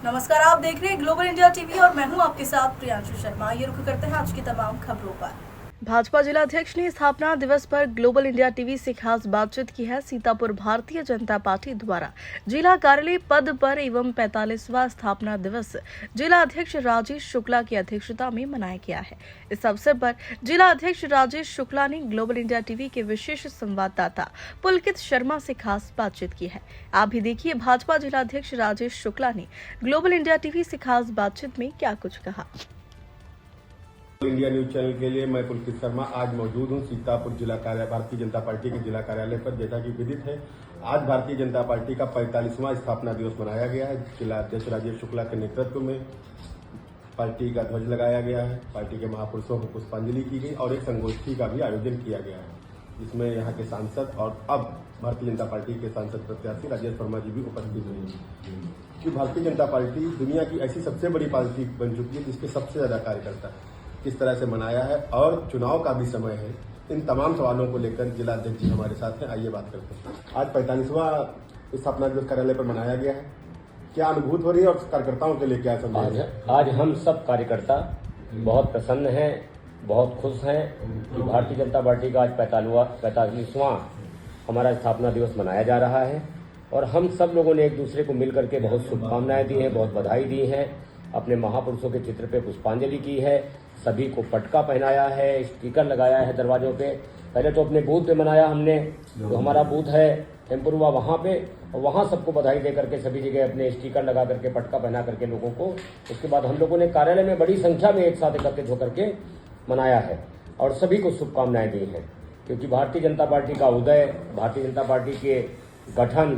नमस्कार, आप देख रहे हैं ग्लोबल इंडिया टीवी और मैं हूं आपके साथ प्रियांशु शर्मा। ये रुक करते हैं आज की तमाम खबरों पर। भाजपा जिलाध्यक्ष ने स्थापना दिवस पर ग्लोबल इंडिया टीवी से खास बातचीत की है। सीतापुर भारतीय जनता पार्टी द्वारा जिला कार्यालय पद पर एवं 45वां स्थापना दिवस जिला अध्यक्ष राजेश शुक्ला की अध्यक्षता में मनाया गया है। इस अवसर पर जिला अध्यक्ष राजेश शुक्ला ने ग्लोबल इंडिया टीवी के विशेष संवाददाता पुलकित शर्मा से खास बातचीत की है। आप भी देखिए भाजपा जिलाध्यक्ष राजेश शुक्ला ने ग्लोबल इंडिया टीवी से खास बातचीत में क्या कुछ कहा। इंडिया न्यूज चैनल के लिए मैं पुलकित शर्मा आज मौजूद हूं सीतापुर जिला कार्यालय भारतीय जनता पार्टी के जिला कार्यालय पर। जैसा कि विदित है, आज भारतीय जनता पार्टी का 45वां स्थापना दिवस मनाया गया है। जिला अध्यक्ष राजेश शुक्ला के नेतृत्व में पार्टी का ध्वज लगाया गया है, पार्टी के महापुरुषों को पुष्पांजलि की गई और एक संगोष्ठी का भी आयोजन किया गया है, जिसमें यहाँ के सांसद और अब भारतीय जनता पार्टी के सांसद प्रत्याशी राजेश वर्मा जी भी उपस्थित हुए हैं। कि भारतीय जनता पार्टी दुनिया की ऐसी सबसे बड़ी पार्टी बन चुकी है जिसके सबसे ज्यादा कार्यकर्ता किस तरह से मनाया है और चुनाव का भी समय है। इन तमाम सवालों को लेकर जिला अध्यक्ष जी हमारे साथ हैं, आइए बात करते हैं। आज 45वां स्थापना दिवस कार्यालय पर मनाया गया है, क्या अनुभूति हो रही है और कार्यकर्ताओं के लिए क्या संदेश है? आज हम सब कार्यकर्ता बहुत प्रसन्न हैं, बहुत खुश हैं कि भारतीय जनता पार्टी का आज 45वां हमारा स्थापना दिवस मनाया जा रहा है और हम सब लोगों ने एक दूसरे को मिलकर के बहुत शुभकामनाएं दी हैं, बहुत बधाई दी है, अपने महापुरुषों के चित्र पे पुष्पांजलि की है, सभी को पटका पहनाया है, स्टिकर लगाया है दरवाजों पे। पहले तो अपने बूथ पे मनाया हमने, जो हमारा बूथ है टेम्पुरवा वहां पे, और वहां सबको बधाई दे करके सभी जगह अपने स्टिकर लगा करके पटका पहना करके लोगों को। उसके बाद हम लोगों ने कार्यालय में बड़ी संख्या में एक साथ एकत्रित होकर के मनाया है और सभी को शुभकामनाएं दी हैं, क्योंकि भारतीय जनता पार्टी का उदय, भारतीय जनता पार्टी के गठन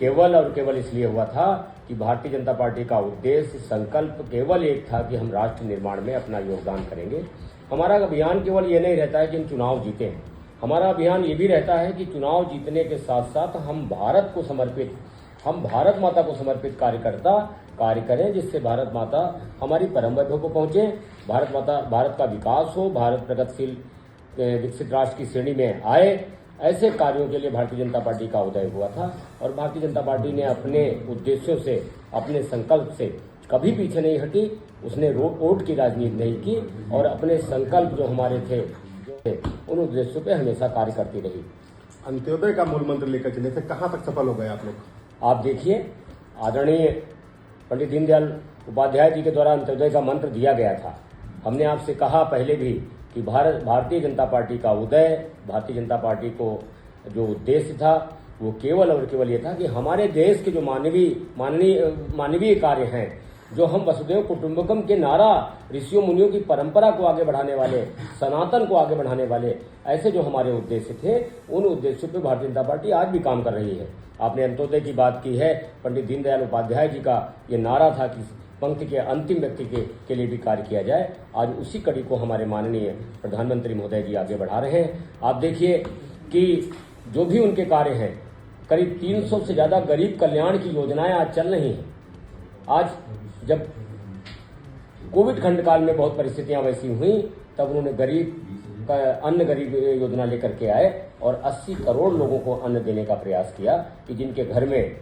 केवल और केवल इसलिए हुआ था कि भारतीय जनता पार्टी का उद्देश्य संकल्प केवल एक था कि हम राष्ट्र निर्माण में अपना योगदान करेंगे। हमारा अभियान केवल ये नहीं रहता है कि हम चुनाव जीतें, हमारा अभियान ये भी रहता है कि चुनाव जीतने के साथ साथ हम भारत माता को समर्पित कार्य करें, जिससे भारत माता हमारी परम वैभव को पहुंचे, भारत का विकास हो, भारत प्रगतिशील विकसित राष्ट्र की श्रेणी में आए। ऐसे कार्यों के लिए भारतीय जनता पार्टी का उदय हुआ था और भारतीय जनता पार्टी ने अपने उद्देश्यों से, अपने संकल्प से कभी पीछे नहीं हटी। उसने वोट की राजनीति नहीं की और अपने संकल्प जो हमारे थे उन उद्देश्यों पे हमेशा कार्य करती रही। अंत्योदय का मूल मंत्र लेकर चले थे, कहाँ तक सफल हो गए आप लोग? आप देखिए, आदरणीय पंडित दीनदयाल उपाध्याय जी के द्वारा अंत्योदय का मंत्र दिया गया था। हमने आपसे कहा पहले भी कि भारतीय जनता पार्टी का उदय, भारतीय जनता पार्टी को जो उद्देश्य था वो केवल और केवल ये था कि हमारे देश के जो मानवीय कार्य हैं, जो हम वसुधैव कुटुंबकम के नारा, ऋषियों मुनियों की परंपरा को आगे बढ़ाने वाले, सनातन को आगे बढ़ाने वाले, ऐसे जो हमारे उद्देश्य थे, उन उद्देश्यों पे भारतीय जनता पार्टी आज भी काम कर रही है। आपने अंत्योदय की बात की है, पंडित दीनदयाल उपाध्याय जी का ये नारा था कि पंक्ति के अंतिम व्यक्ति के लिए भी कार्य किया जाए। आज उसी कड़ी को हमारे माननीय प्रधानमंत्री महोदय जी आगे बढ़ा रहे हैं। आप देखिए कि जो भी उनके कार्य हैं, करीब 300 से ज्यादा गरीब कल्याण की योजनाएं आज चल रही हैं। आज जब कोविड खंड काल में बहुत परिस्थितियां वैसी हुई, तब उन्होंने अन्न गरीब योजना लेकर के आए और 80 करोड़ लोगों को अन्न देने का प्रयास किया कि जिनके घर में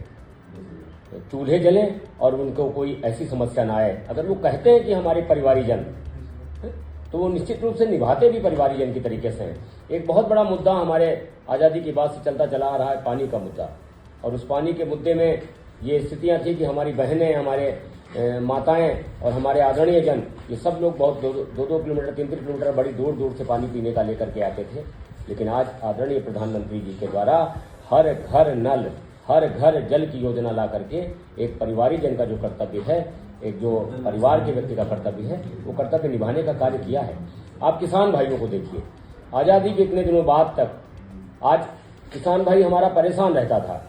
चूल्हे जलें और उनको कोई ऐसी समस्या ना आए। अगर वो कहते हैं कि हमारे परिवारीजन, तो वो निश्चित रूप से निभाते भी परिवारीजन की तरीके से हैं। एक बहुत बड़ा मुद्दा हमारे आज़ादी के बाद से चलता चला आ रहा है, पानी का मुद्दा। और उस पानी के मुद्दे में ये स्थितियां थी कि हमारी बहनें, हमारे माताएं और हमारे आदरणीय जन, ये सब लोग बहुत 2-2 किलोमीटर, 3-3 किलोमीटर बड़ी दूर दूर से पानी पीने का लेकर के आते थे। लेकिन आज आदरणीय प्रधानमंत्री जी के द्वारा हर घर नल, हर घर जल की योजना ला करके एक परिवारीजन का जो कर्तव्य है, एक जो परिवार के व्यक्ति का कर्तव्य है, वो कर्तव्य निभाने का कार्य किया है। आप किसान भाइयों को देखिए, आजादी के इतने दिनों बाद तक आज किसान भाई हमारा परेशान रहता था।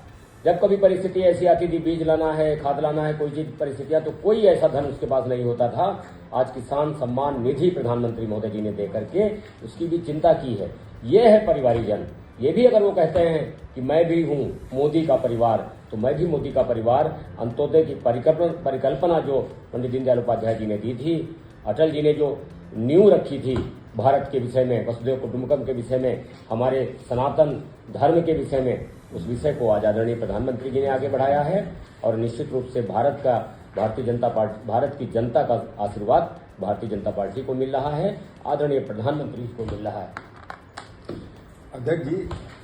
जब कभी परिस्थिति ऐसी आती थी, बीज लाना है, खाद लाना है, कोई चीज परिस्थितियां, तो कोई ऐसा धन उसके पास नहीं होता था। आज किसान सम्मान निधि प्रधानमंत्री महोदय जी ने दे करके उसकी भी चिंता की है। ये है परिवारीजन। ये भी अगर वो कहते हैं कि मैं भी हूं मोदी का परिवार, तो मैं भी मोदी का परिवार। अंत्योदय की परिकल्पना जो पंडित दीनदयाल उपाध्याय जी ने दी थी, अटल जी ने जो नींव रखी थी भारत के विषय में, वसुधैव कुटुंबकम के विषय में, हमारे सनातन धर्म के विषय में, उस विषय को आज आदरणीय प्रधानमंत्री जी ने आगे बढ़ाया है और निश्चित रूप से भारत का भारतीय जनता पार्टी, भारत की जनता का आशीर्वाद भारतीय जनता पार्टी को मिल रहा है, आदरणीय प्रधानमंत्री को मिल रहा है। अध्यक्ष जी,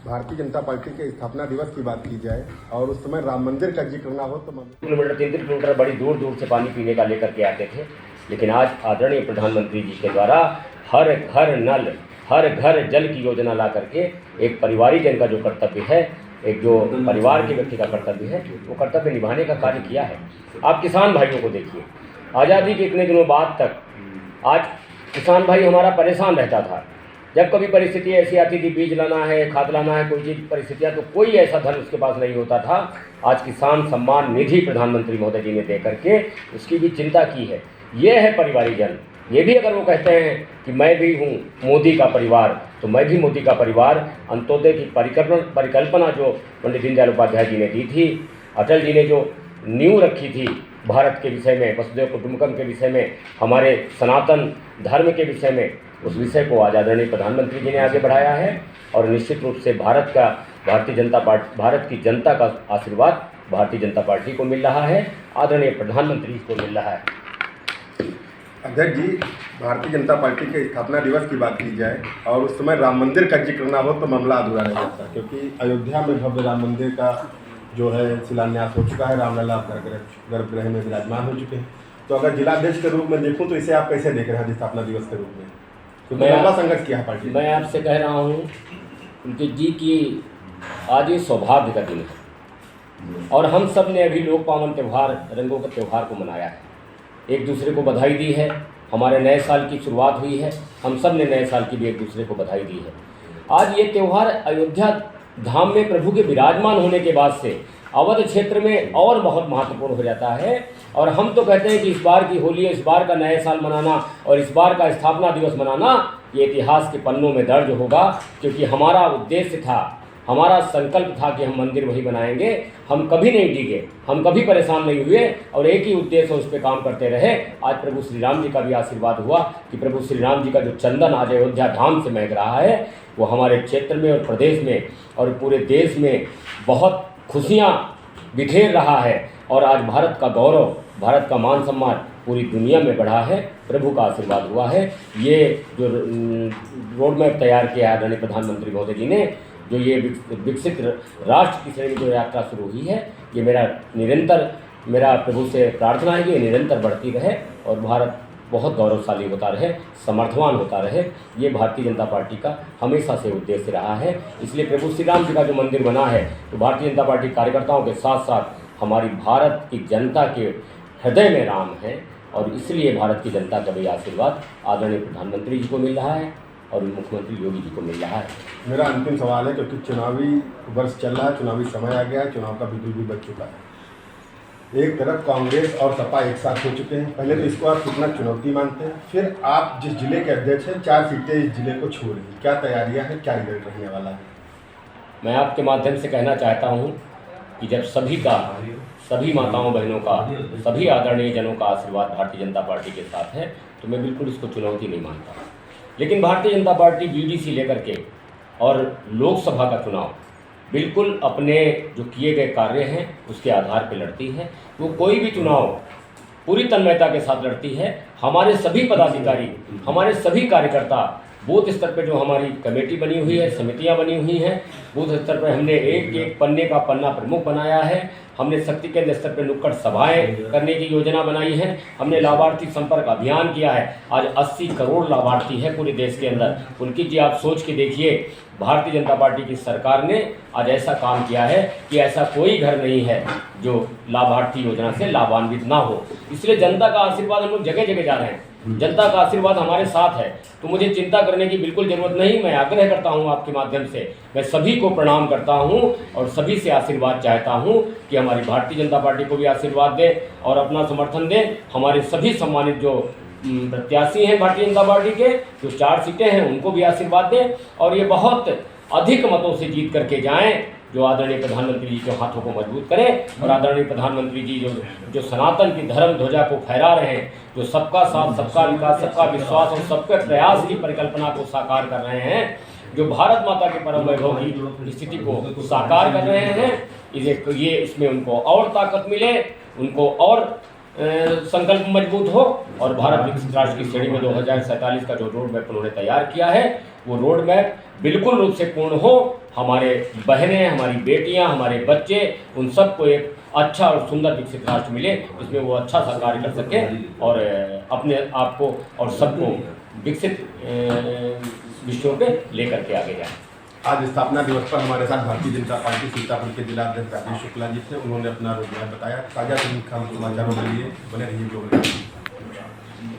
भारतीय जनता पार्टी के स्थापना दिवस की बात की जाए और उस समय राम मंदिर का जिक्र ना हो तो किलोमीटर 3 किलोमीटर बड़ी दूर दूर से पानी पीने का लेकर के आते थे, लेकिन आज आदरणीय प्रधानमंत्री जी के द्वारा हर घर नल, हर घर जल की योजना ला करके एक परिवारीजन का जो कर्तव्य है, एक जो परिवार के व्यक्ति का कर्तव्य है, वो कर्तव्य निभाने का कार्य किया है। आप किसान भाइयों को देखिए, आज़ादी के इतने दिनों बाद तक आज किसान भाई हमारा परेशान रहता था। जब कभी परिस्थिति ऐसी आती थी, बीज लाना है, खाद लाना है, कोई चीज़ परिस्थितियाँ, तो कोई ऐसा धन उसके पास नहीं होता था। आज किसान सम्मान निधि प्रधानमंत्री महोदय जी ने दे करके उसकी भी चिंता की है। ये है परिवारीजन। ये भी अगर वो कहते हैं कि मैं भी हूँ मोदी का परिवार, तो मैं भी मोदी का परिवार। अंत्योदय की परिकल्पना जो पंडित दीनदयाल उपाध्याय जी ने दी थी, अटल जी ने जो नींव रखी थी भारत के विषय में, वसुधैव कुटुंबकम के विषय में, हमारे सनातन धर्म के विषय में, उस विषय को आज आदरणीय प्रधानमंत्री जी ने आगे बढ़ाया है। और निश्चित रूप से भारत की जनता का आशीर्वाद भारतीय जनता पार्टी को मिल रहा है, आदरणीय प्रधानमंत्री को मिल रहा है। अध्यक्ष जी, भारतीय जनता पार्टी के स्थापना दिवस की बात की जाए और उस समय राम मंदिर का जिक्र ना हो तो मामला अधूरा रह जाता, क्योंकि अयोध्या में भव्य राम मंदिर का जो है शिलान्यास हो चुका है, रामलला गर्भगृह में विराजमान हो चुके हैं। तो अगर जिलाध्यक्ष के रूप में देखूं तो इसे आप कैसे देख रहे हैं स्थापना दिवस के रूप में? क्योंकि लंबा संघर्ष किया है पार्टी। मैं आपसे कह रहा हूँ उनके जी की आज ये सौभाग्य का दिन है और हम सब ने अभी लोक पावन त्यौहार, रंगों के त्यौहार को मनाया है, एक दूसरे को बधाई दी है। हमारे नए साल की शुरुआत हुई है, हम सब ने नए साल की भी एक दूसरे को बधाई दी है। आज ये त्यौहार अयोध्या धाम में प्रभु के विराजमान होने के बाद से अवध क्षेत्र में और बहुत महत्वपूर्ण हो जाता है। और हम तो कहते हैं कि इस बार की होली, इस बार का नए साल मनाना और इस बार का स्थापना दिवस मनाना ये इतिहास के पन्नों में दर्ज होगा, क्योंकि हमारा उद्देश्य था, हमारा संकल्प था कि हम मंदिर वही बनाएंगे। हम कभी नहीं डिगे, हम कभी परेशान नहीं हुए और एक ही उद्देश्य उस पर काम करते रहे। आज प्रभु श्री राम जी का भी आशीर्वाद हुआ कि प्रभु श्री राम जी का जो चंदन आज अयोध्या धाम से महक रहा है, वो हमारे क्षेत्र में और प्रदेश में और पूरे देश में बहुत खुशियाँ बिखेर रहा है। और आज भारत का गौरव, भारत का मान सम्मान पूरी दुनिया में बढ़ा है, प्रभु का आशीर्वाद हुआ है। ये जो रोड मैप तैयार किया है आदरणीय प्रधानमंत्री महोदय जी ने, जो ये विकसित राष्ट्र की श्रेणी जो यात्रा शुरू हुई है, ये मेरा प्रभु से प्रार्थना है कि ये निरंतर बढ़ती रहे और भारत बहुत गौरवशाली होता रहे, समर्थवान होता रहे। ये भारतीय जनता पार्टी का हमेशा से उद्देश्य रहा है। इसलिए प्रभु श्री राम जी का जो मंदिर बना है, तो भारतीय जनता पार्टी कार्यकर्ताओं के साथ साथ हमारी भारत की जनता के हृदय में राम है और इसलिए भारत की जनता का भी आशीर्वाद आदरणीय प्रधानमंत्री जी को मिल रहा है और मुख्यमंत्री योगी जी को मिल रहा है। मेरा अंतिम सवाल है, क्योंकि चुनावी वर्ष चल रहा है, चुनावी समय आ गया है, चुनाव का बिगुल भी बच चुका है। एक तरफ कांग्रेस और सपा एक साथ हो चुके हैं। पहले तो इसको आप कितना चुनौती मानते हैं? फिर आप जिस जिले के अध्यक्ष हैं, 4 सीटें इस जिले को छोड़ रही, क्या तैयारियां हैं, क्या रिजल्ट रहने वाला है? मैं आपके माध्यम से कहना चाहता हूँ कि जब सभी माताओं बहनों का, सभी आदरणीय जनों का आशीर्वाद भारतीय जनता पार्टी के साथ है, तो मैं बिल्कुल इसको चुनौती नहीं मानता। लेकिन भारतीय जनता पार्टी बीडीसी लेकर के और लोकसभा का चुनाव बिल्कुल अपने जो किए गए कार्य हैं उसके आधार पर लड़ती है। वो कोई भी चुनाव पूरी तन्मयता के साथ लड़ती है। हमारे सभी पदाधिकारी, हमारे सभी कार्यकर्ता, बूथ स्तर पर जो हमारी कमेटी बनी हुई है, समितियां बनी हुई हैं, बूथ स्तर पर हमने एक पन्ने का पन्ना प्रमुख बनाया है। हमने शक्ति केंद्र स्तर पर नुक्कड़ सभाएं करने की योजना बनाई है। हमने लाभार्थी संपर्क अभियान किया है। आज 80 करोड़ लाभार्थी है पूरे देश के अंदर। उनकी जी आप सोच के देखिए, भारतीय जनता पार्टी की सरकार ने आज ऐसा काम किया है कि ऐसा कोई घर नहीं है जो लाभार्थी योजना से लाभान्वित ना हो। इसलिए जनता का आशीर्वाद, हम लोग जगह जगह जा रहे हैं, जनता का आशीर्वाद हमारे साथ है, तो मुझे चिंता करने की बिल्कुल ज़रूरत नहीं। मैं आग्रह करता हूं आपके माध्यम से, मैं सभी को प्रणाम करता हूं और सभी से आशीर्वाद चाहता हूं कि हमारी भारतीय जनता पार्टी को भी आशीर्वाद दें और अपना समर्थन दें। हमारे सभी सम्मानित जो प्रत्याशी हैं भारतीय जनता पार्टी के, जो 4 सीटें हैं, उनको भी आशीर्वाद दें और ये बहुत अधिक मतों से जीत करके जाएं, जो आदरणीय प्रधानमंत्री जी के हाथों को मजबूत करें। और आदरणीय प्रधानमंत्री जी जो सनातन की धर्म ध्वजा को फहरा रहे हैं, जो सबका साथ, सबका विकास, सबका विश्वास और सबके प्रयास की परिकल्पना को साकार कर रहे हैं, जो भारत माता के परम वैभव की स्थिति को साकार कर रहे हैं, इसमें उनको और ताकत मिले, उनको और संकल्प मजबूत हो और भारत विकसित राष्ट्र की श्रेणी में 2047 का जो रोड मैप उन्होंने तैयार किया है वो रोड मैप बिल्कुल रूप से पूर्ण हो। हमारे बहनें, हमारी बेटियां, हमारे बच्चे, उन सबको एक अच्छा और सुंदर विकसित राष्ट्र मिले, इसमें वो अच्छा सा कार्य कर सके और अपने आप को और सबको विकसित विषयों पे लेकर के आगे जाए। आज स्थापना दिवस पर हमारे साथ भारतीय जनता पार्टी सीतापुर के जिला अध्यक्ष राजेश शुक्ला जी थे। उन्होंने अपना रोड मैप बताया। ताजा समाचारों के लिए बने रहिए ग्लोबल।